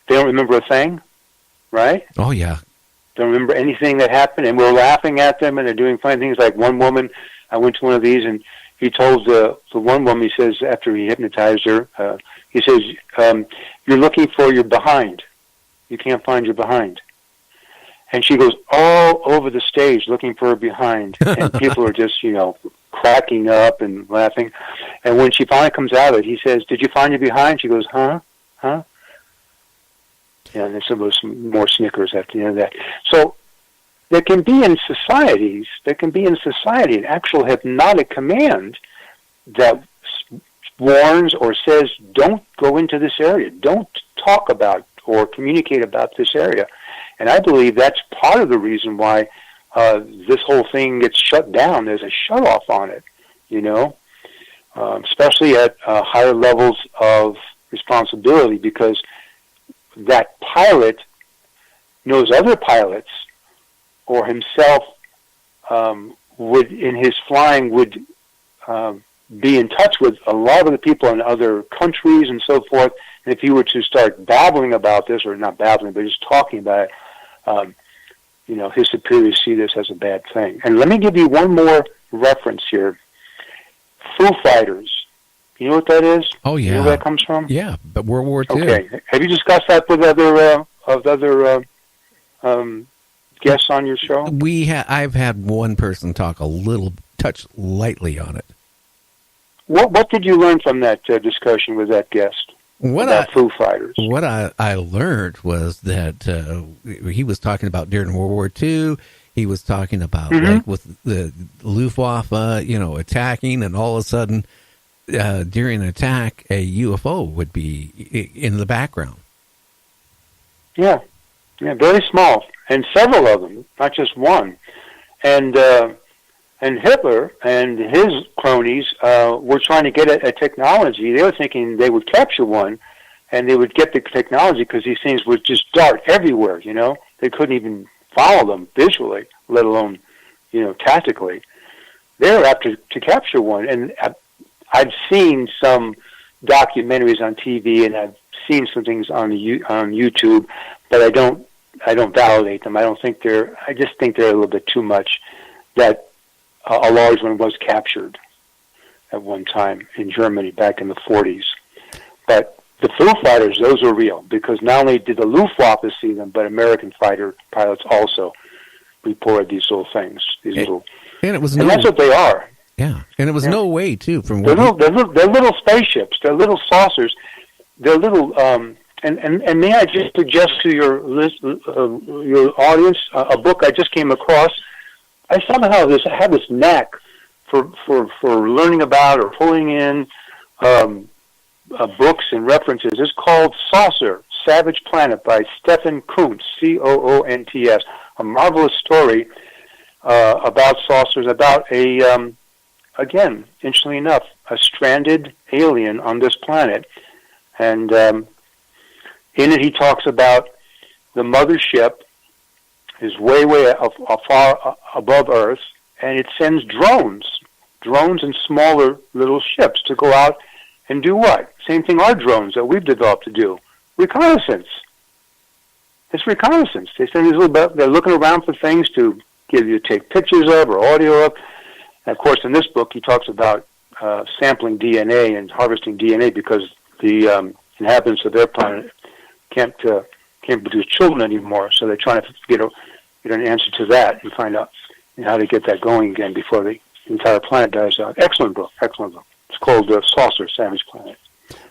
They don't remember a thing, right? Oh, yeah. Don't remember anything that happened, and we're laughing at them, and they're doing funny things. Like one woman, I went to one of these, and he told the one woman, he says, after he hypnotized her, he says, you're looking for your behind. You can't find your behind. And she goes all over the stage looking for her behind, and people are just, cracking up and laughing. And when she finally comes out of it, he says, did you find your behind? She goes, huh? Yeah, and there's some more snickers at the end of that. So there can be in society an actual hypnotic command that warns or says, don't go into this area, don't talk about or communicate about this area. And I believe that's part of the reason why this whole thing gets shut down. There's a shut-off on it, especially at higher levels of responsibility, because that pilot knows other pilots, or himself would, in his flying, would be in touch with a lot of the people in other countries and so forth. And if he were to start babbling about this, or not babbling, but just talking about it, his superiors see this as a bad thing. And let me give you one more reference here. Foo Fighters. You know what that is? Oh, yeah. You know where that comes from? Yeah, but World War II. Okay. Have you discussed that with other guests on your show? I've had one person touch lightly on it. What did you learn from that discussion with that guest about Foo Fighters? What I learned was that he was talking about during World War II. He was talking about like with the Luftwaffe, attacking, and all of a sudden, during an attack, a UFO would be in the background. Yeah, very small, and several of them, not just one. And Hitler and his cronies were trying to get a technology. They were thinking they would capture one, and they would get the technology because these things would just dart everywhere. They couldn't even follow them visually, let alone, tactically. They were after to capture one, and I've seen some documentaries on TV, and I've seen some things on YouTube, but I don't validate them. I just think they're a little bit too much. That a large one was captured at one time in Germany back in the 40s. But the Foo Fighters, those are real, because not only did the Luftwaffe see them, but American fighter pilots also reported these little things. And that's what they are. Yeah, and it was no way, too. They're little spaceships. They're little saucers. They're little... And may I just suggest to your audience a book I just came across. I somehow have this knack for learning about or pulling in books and references. It's called Saucer, Savage Planet by Stephen Kuntz, Coonts, a marvelous story about saucers, about again, interestingly enough, a stranded alien on this planet. And in it he talks about the mothership is way far above Earth, and it sends drones and smaller little ships to go out and do what? Same thing our drones that we've developed to do. Reconnaissance. It's reconnaissance. They send these they're looking around for things to take pictures of or audio of. And of course, in this book, he talks about sampling DNA and harvesting DNA because the inhabitants of their planet can't produce children anymore, so they're trying to get an answer to that and find out how to get that going again before the entire planet dies out. Excellent book. It's called Saucer, Savage Planet.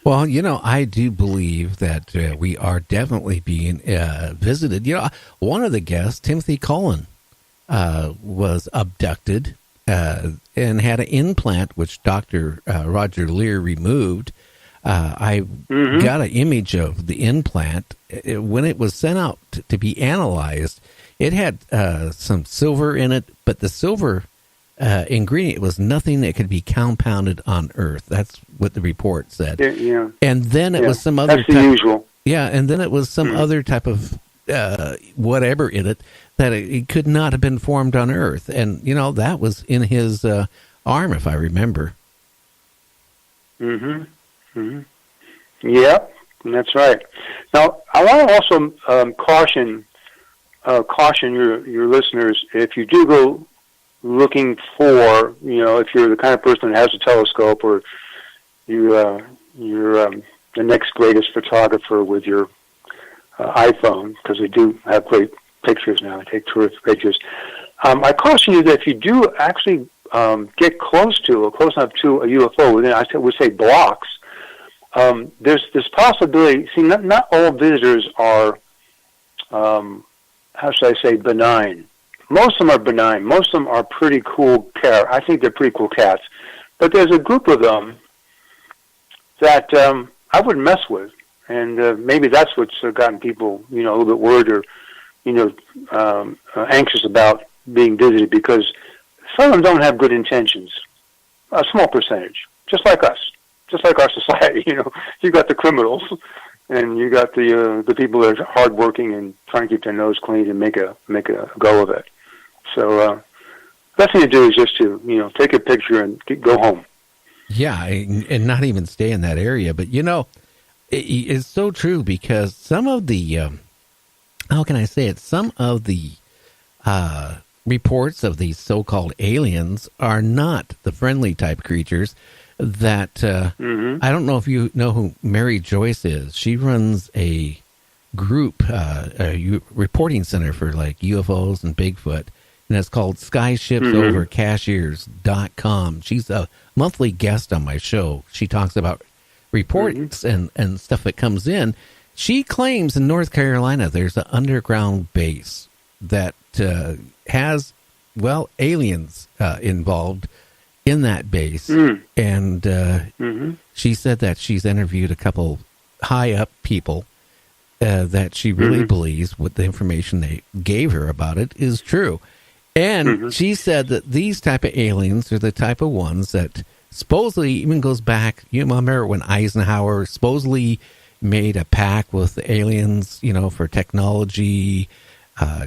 Well, I do believe that we are definitely being visited. One of the guests, Timothy Cullen, was abducted and had an implant, which Dr. Roger Lear removed. I got an image of the implant. When it was sent out to be analyzed, it had some silver in it, but the silver ingredient was nothing that could be compounded on Earth. That's what the report said. Yeah. And then it was some other That's the usual. Yeah, and then it was some other type of whatever in it that it could not have been formed on Earth. And, that was in his arm, if I remember. Yeah. That's right. Now, I want to also caution your listeners, if you do go looking for, if you're the kind of person that has a telescope, or you're the next greatest photographer with your iPhone, because they do have great pictures now. They take terrific pictures. I caution you that if you do actually get close enough to a UFO, within, I would say, blocks, there's this possibility. See, not all visitors are, how should I say, benign. Most of them are benign. Most of them are pretty cool I think they're pretty cool cats. But there's a group of them that I wouldn't mess with. And maybe that's what's gotten people, a little bit worried or, anxious about being visited, because some of them don't have good intentions. A small percentage, just like us, just like our society. You got the criminals, and you got the people that are hardworking and trying to keep their nose clean and make a go of it. So best thing to do is just to take a picture and go home. Yeah, and not even stay in that area. But it's so true, because some of the how can I say it? Some of the reports of these so-called aliens are not the friendly type creatures that I don't know if you know who Mary Joyce is. She runs a group, a reporting center for like UFOs and Bigfoot, and it's called SkyshipsOverCashiers.com. She's a monthly guest on my show. She talks about reports and stuff that comes in. She claims in North Carolina there's an underground base that has, aliens involved in that base. And she said that she's interviewed a couple high-up people that she really believes what the information they gave her about it is true. And she said that these type of aliens are the type of ones that supposedly even goes back, you remember when Eisenhower supposedly made a pact with the aliens, for technology,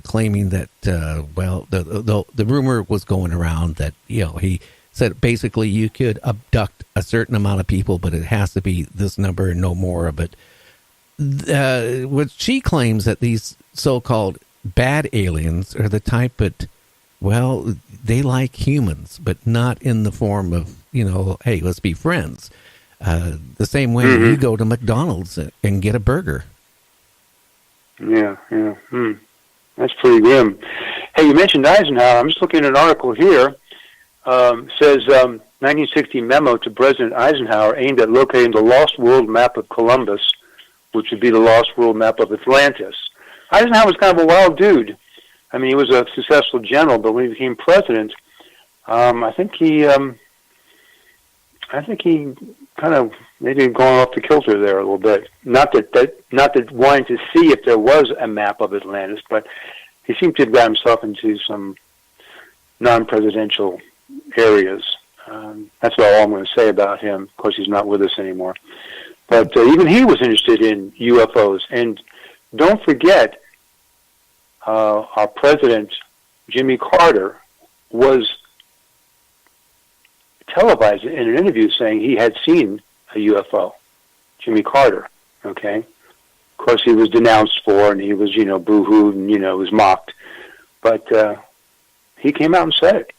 claiming that, the rumor was going around that, he said basically you could abduct a certain amount of people, but it has to be this number and no more. But what she claims that these so-called bad aliens are the type that, they like humans, but not in the form of, hey, let's be friends. The same way you go to McDonald's and get a burger. Yeah. That's pretty grim. Hey, you mentioned Eisenhower. I'm just looking at an article here. Says 1960 memo to President Eisenhower aimed at locating the lost world map of Columbus, which would be the lost world map of Atlantis. Eisenhower was kind of a wild dude. I mean, he was a successful general, but when he became president, I think he kind of maybe going off the kilter there a little bit. Not that wanting to see if there was a map of Atlantis, but he seemed to have got himself into some non-presidential areas. That's all I'm going to say about him. Of course, he's not with us anymore. But even he was interested in UFOs. And don't forget, our president, Jimmy Carter, was televised in an interview saying he had seen a UFO. Jimmy Carter, okay? Of course, he was denounced for, and he was, boo-hooed, and, was mocked. But he came out and said it.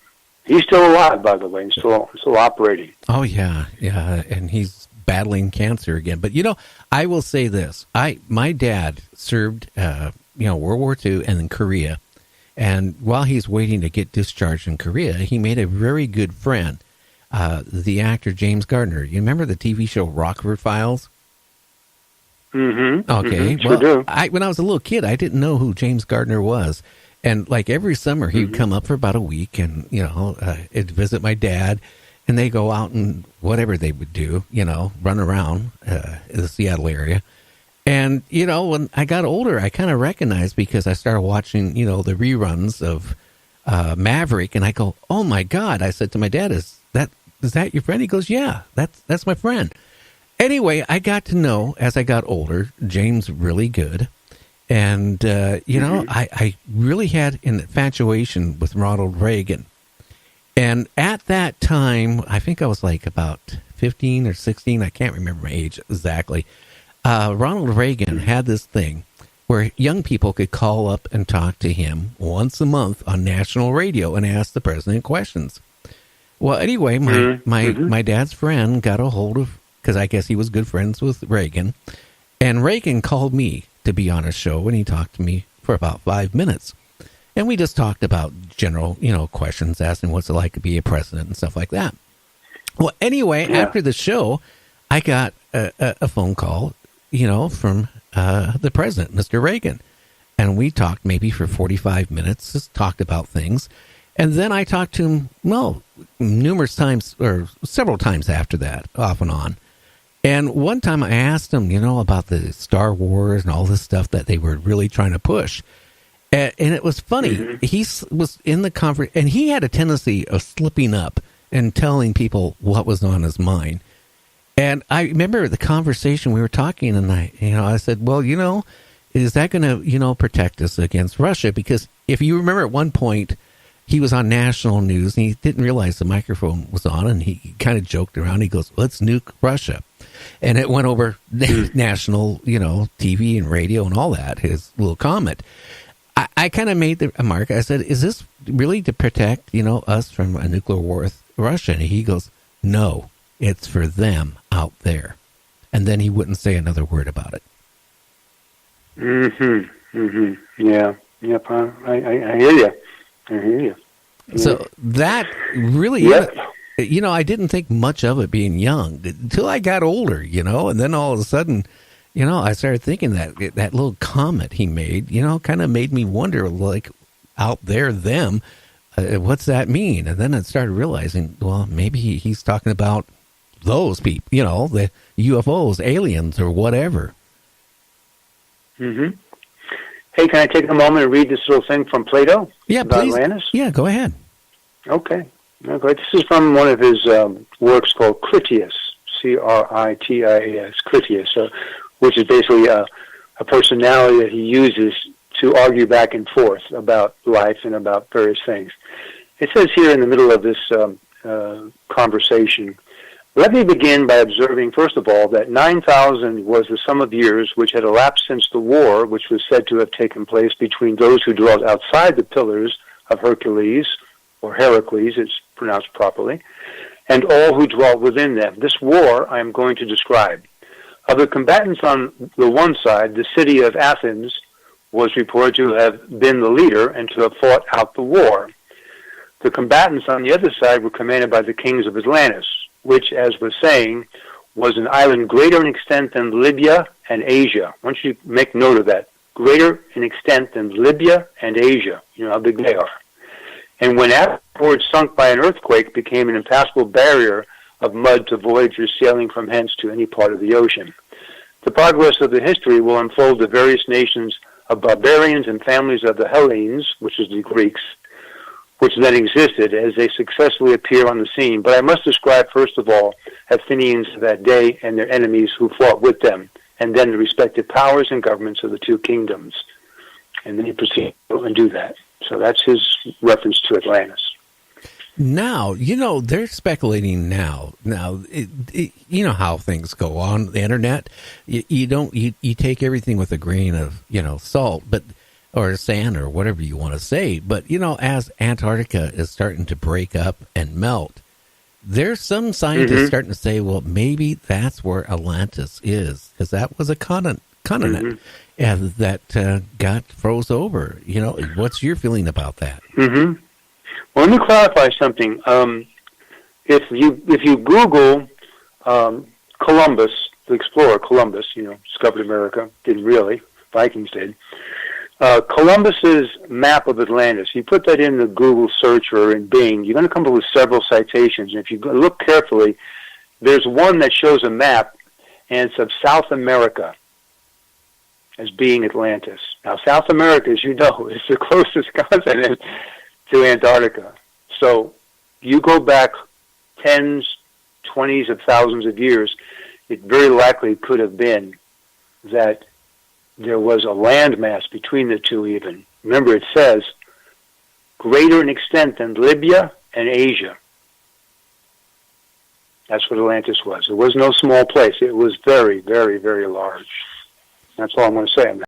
He's still alive, by the way, and still operating. Oh, yeah, and he's battling cancer again. But, I will say this. My dad served, World War II and in Korea. And while he's waiting to get discharged in Korea, he made a very good friend, the actor James Gardner. You remember the TV show Rockford Files? Mm-hmm. Okay. Mm-hmm. Sure do. When I was a little kid, I didn't know who James Gardner was. And like every summer, he would come up for about a week and, it'd visit my dad. And they go out and whatever they would do, run around in the Seattle area. And, when I got older, I kind of recognized because I started watching, the reruns of Maverick. And I go, oh, my God. I said to my dad, is that your friend? He goes, yeah, that's my friend. Anyway, I got to know, as I got older, James really good. And, I really had an infatuation with Ronald Reagan. And at that time, I think I was like about 15 or 16. I can't remember my age exactly. Ronald Reagan had this thing where young people could call up and talk to him once a month on national radio and ask the president questions. Well, anyway, my dad's friend got a hold of, because I guess he was good friends with Reagan, and Reagan called me to be on a show, and he talked to me for about 5 minutes. And we just talked about general, questions, asking what's it like to be a president and stuff like that. Well, anyway, after the show, I got a phone call, from the president, Mr. Reagan. And we talked maybe for 45 minutes, just talked about things. And then I talked to him, numerous times, or several times after that, off and on. And one time I asked him, about the Star Wars and all this stuff that they were really trying to push. And it was funny. He was in the conference, and he had a tendency of slipping up and telling people what was on his mind. And I remember the conversation we were talking, and I said, well, is that going to, protect us against Russia? Because if you remember at one point, he was on national news, and he didn't realize the microphone was on, and he kind of joked around. He goes, let's nuke Russia. And it went over national, TV and radio and all that, his little comment. I kind of made the remark. I said, is this really to protect, us from a nuclear war with Russia? And he goes, no, it's for them out there. And then he wouldn't say another word about it. Yeah. Yep. I hear you. So that really, I didn't think much of it being young until I got older, and then all of a sudden, I started thinking that little comment he made, kind of made me wonder, like, out there, them, what's that mean? And then I started realizing, well, maybe he's talking about those people, the UFOs, aliens, or whatever. Hey, can I take a moment and read this little thing from Plato? Yeah, about please. Atlantis? Yeah, go ahead. Okay. This is from one of his works called Critias, Critias, Critias, which is basically a personality that he uses to argue back and forth about life and about various things. It says here in the middle of this conversation, let me begin by observing, first of all, that 9,000 was the sum of years which had elapsed since the war, which was said to have taken place between those who dwelt outside the pillars of Hercules, or Heracles, it's pronounced properly, and all who dwelt within them. This war I am going to describe. Of the combatants on the one side, the city of Athens was reported to have been the leader and to have fought out the war. The combatants on the other side were commanded by the kings of Atlantis, which, as we're saying, was an island greater in extent than Libya and Asia. I want you to make note of that. Greater in extent than Libya and Asia. You know how big they are. And when afterwards sunk by an earthquake, became an impassable barrier of mud to voyagers sailing from hence to any part of the ocean. The progress of the history will unfold the various nations of barbarians and families of the Hellenes, which is the Greeks, which then existed, as they successfully appear on the scene. But I must describe, first of all, Athenians of that day and their enemies who fought with them, and then the respective powers and governments of the two kingdoms. And then he proceeds and do that. So that's his reference to Atlantis. Now, they're speculating now. Now, you know how things go on the internet. You take everything with a grain of, salt, or sand or whatever you want to say. But, as Antarctica is starting to break up and melt, there's some scientists starting to say, well, maybe that's where Atlantis is, because that was a continent and that got froze over. What's your feeling about that? Well, let me clarify something. If you Google Columbus, the explorer Columbus, discovered America, didn't really, Vikings did. Columbus's map of Atlantis, you put that in the Google search or in Bing, you're going to come up with several citations. And if you look carefully, there's one that shows a map, and it's of South America as being Atlantis. Now, South America, as you know, is the closest continent to Antarctica. So you go back tens, 20s of thousands of years, it very likely could have been that there was a landmass between the two even. Remember, it says greater in extent than Libya and Asia. That's what Atlantis was. It was no small place. It was very, very, very large. That's all I'm going to say on that.